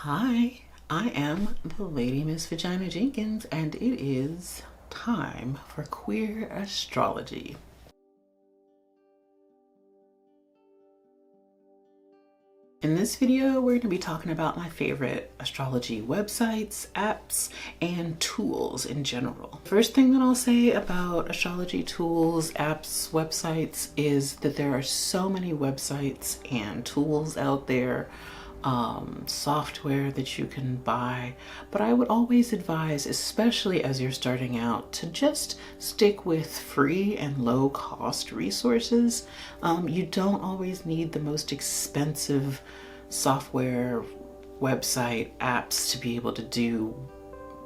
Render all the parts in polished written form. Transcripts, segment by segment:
Hi, I am the Lady Miss Vagina Jenkins, and it is time for Queer Astrology. In this video, we're going to be talking about my favorite astrology websites, apps, and tools in general. First thing that I'll say about astrology tools, apps, websites is that there are so many websites and tools out there, software that you can buy, but I would always advise, especially as you're starting out, to just stick with free and low cost resources. You don't always need the most expensive software, website, apps to be able to do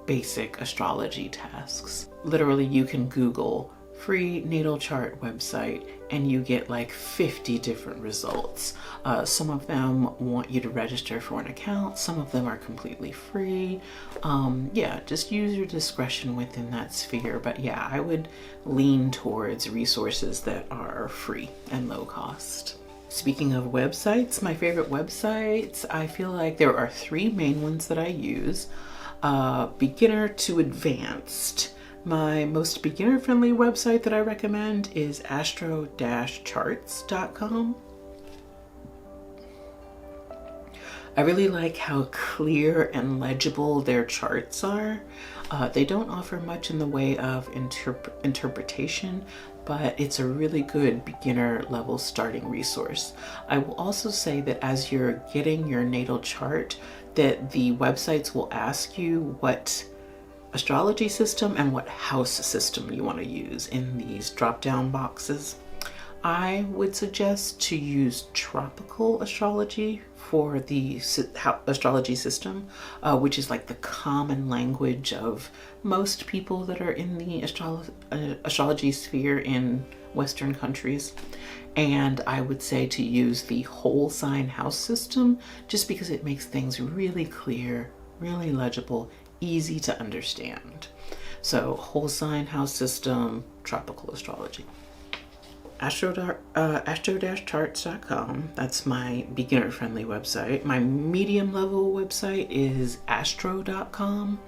basic astrology tasks. Literally, you can Google free natal chart website and you get like 50 different results. Some of them want you to register for an account, some of them are completely free. Yeah, just use your discretion within that sphere, but yeah, I would lean towards resources that are free and low cost. Speaking of websites, my favorite websites, I feel like there are three main ones that I use. Beginner to advanced. My most beginner-friendly website that I recommend is astro-charts.com. I really like how clear and legible their charts are. They don't offer much in the way of interpretation, but it's a really good beginner level starting resource. I will also say that as you're getting your natal chart, that the websites will ask you what astrology system and what house system you want to use in these drop-down boxes. I would suggest to use tropical astrology for the astrology system, which is like the common language of most people that are in the astrology sphere in Western countries. And I would say to use the whole sign house system just because it makes things really clear, really legible, easy to understand. So whole sign house system, tropical astrology. Astro-charts.com, that's my beginner friendly website. My medium level website is astro.com.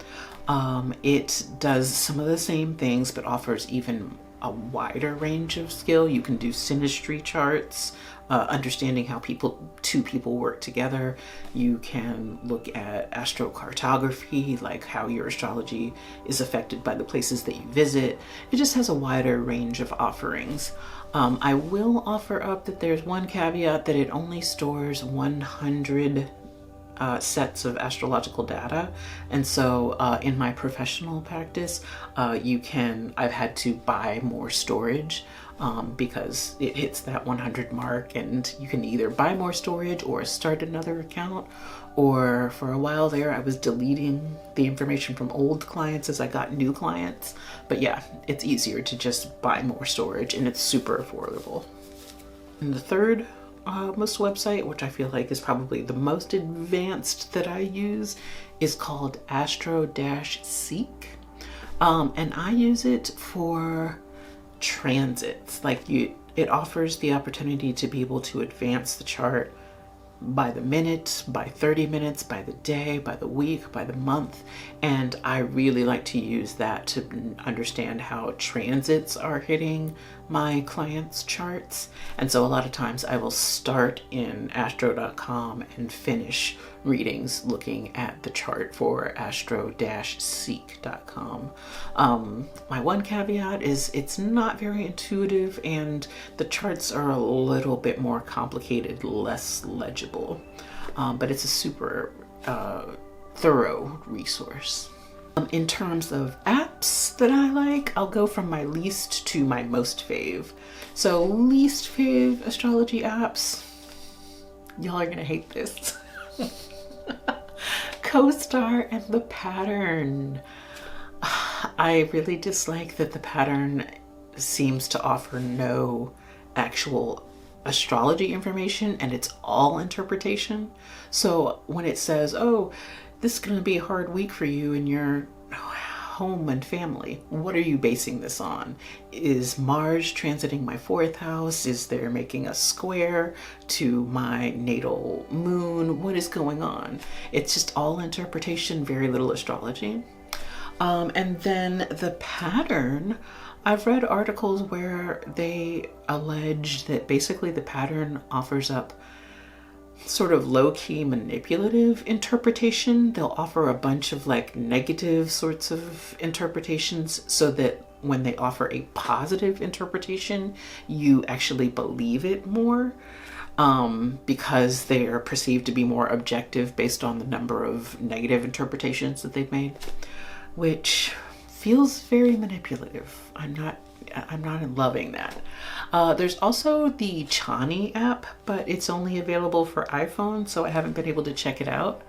It does some of the same things but offers even a wider range of skill. You can do synastry charts, understanding how two people work together. You can look at astrocartography, like how your astrology is affected by the places that you visit. It just has a wider range of offerings. I will offer up that there's one caveat that it only stores 100 sets of astrological data, and so in my professional practice I've had to buy more storage because it hits that 100 mark, and you can either buy more storage or start another account, or for a while there I was deleting the information from old clients as I got new clients. But yeah, it's easier to just buy more storage and it's super affordable. And the third most website, which I feel like is probably the most advanced that I use, is called Astro-Seek. And I use it for transits. It offers the opportunity to be able to advance the chart by the minute, by 30 minutes, by the day, by the week, by the month. And I really like to use that to understand how transits are hitting my clients' charts. And so a lot of times I will start in astro.com and finish readings looking at the chart for astro-seek.com. My one caveat is it's not very intuitive and the charts are a little bit more complicated, less legible, but it's a super thorough resource. In terms of apps that I like, I'll go from my least to my most fave. So least fave astrology apps, y'all are gonna hate this. CoStar and the Pattern. I really dislike that the Pattern seems to offer no actual astrology information and it's all interpretation. So when it says, oh, this is going to be a hard week for you in your home and family. What are you basing this on? Is Mars transiting my 4th house? Is there making a square to my natal moon? What is going on? It's just all interpretation, very little astrology. And then the pattern, I've read articles where they allege that basically the pattern offers up sort of low-key manipulative interpretation. They'll offer a bunch of like negative sorts of interpretations so that when they offer a positive interpretation, you actually believe it more, because they are perceived to be more objective based on the number of negative interpretations that they've made, which feels very manipulative. I'm not loving that. There's also the Chani app, but it's only available for iPhone, so I haven't been able to check it out.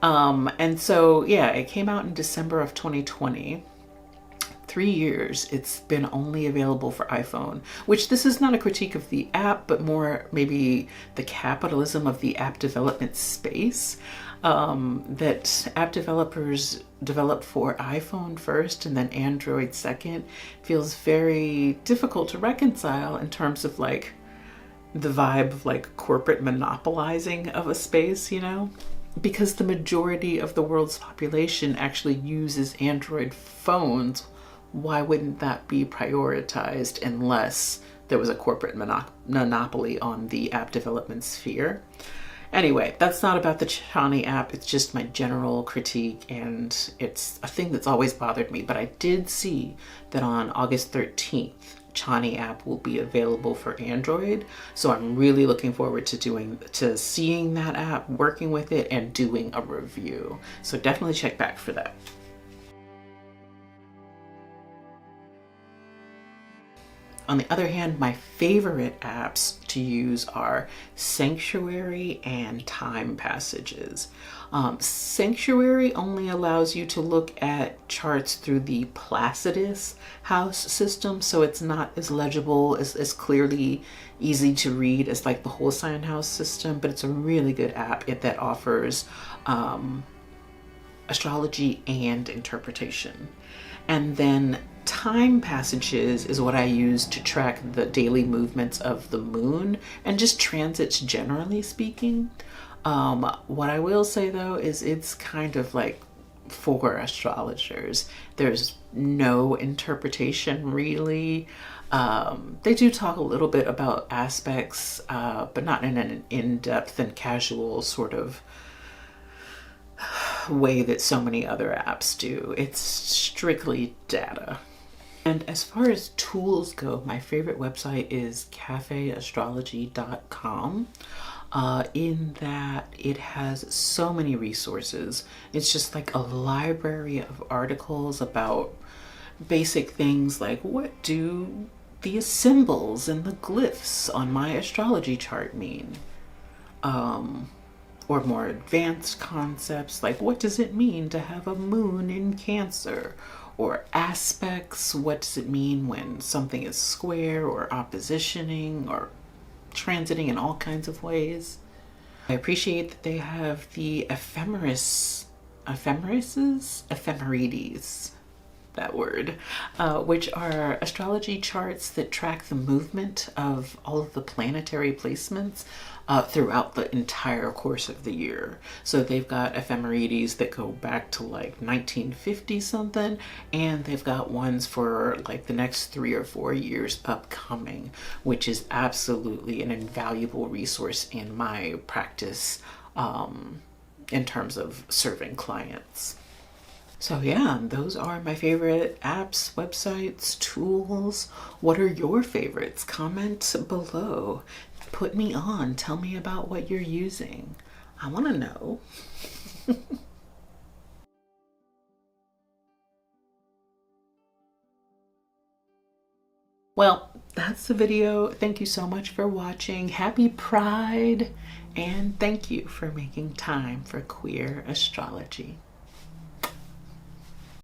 And so, yeah, it came out in December of 2020. 3 years it's been only available for iPhone, which this is not a critique of the app, but more maybe the capitalism of the app development space. That app developers develop for iPhone first and then Android second feels very difficult to reconcile in terms of like the vibe of like corporate monopolizing of a space, you know? Because the majority of the world's population actually uses Android phones. Why wouldn't that be prioritized unless there was a corporate monopoly on the app development sphere? Anyway, that's not about the Chani app. It's just my general critique, and it's a thing that's always bothered me. But I did see that on August 13th, Chani app will be available for Android. So I'm really looking forward to seeing that app, working with it, and doing a review. So definitely check back for that. On the other hand, my favorite apps to use are Sanctuary and Time Passages. Sanctuary only allows you to look at charts through the Placidus house system, so it's not as legible, as clearly easy to read as like the whole sign house system, but it's a really good app that offers astrology and interpretation. And then Time Passages is what I use to track the daily movements of the moon and just transits generally speaking. What I will say though is it's kind of like for astrologers. There's no interpretation really. They do talk a little bit about aspects, but not in an in-depth and casual sort of way that so many other apps do. It's strictly data. And as far as tools go, my favorite website is cafeastrology.com. In that it has so many resources. It's just like a library of articles about basic things like what do the symbols and the glyphs on my astrology chart mean? Or more advanced concepts like what does it mean to have a moon in Cancer? Or aspects, what does it mean when something is square or oppositioning or transiting in all kinds of ways. I appreciate that they have the ephemerides, that word, which are astrology charts that track the movement of all of the planetary placements throughout the entire course of the year. So they've got ephemerides that go back to like 1950 something, and they've got ones for like the next 3 or 4 years upcoming, which is absolutely an invaluable resource in my practice in terms of serving clients. So yeah, those are my favorite apps, websites, tools. What are your favorites? Comment below. Put me on. Tell me about what you're using. I want to know. Well, that's the video. Thank you so much for watching. Happy Pride, and thank you for making time for queer astrology.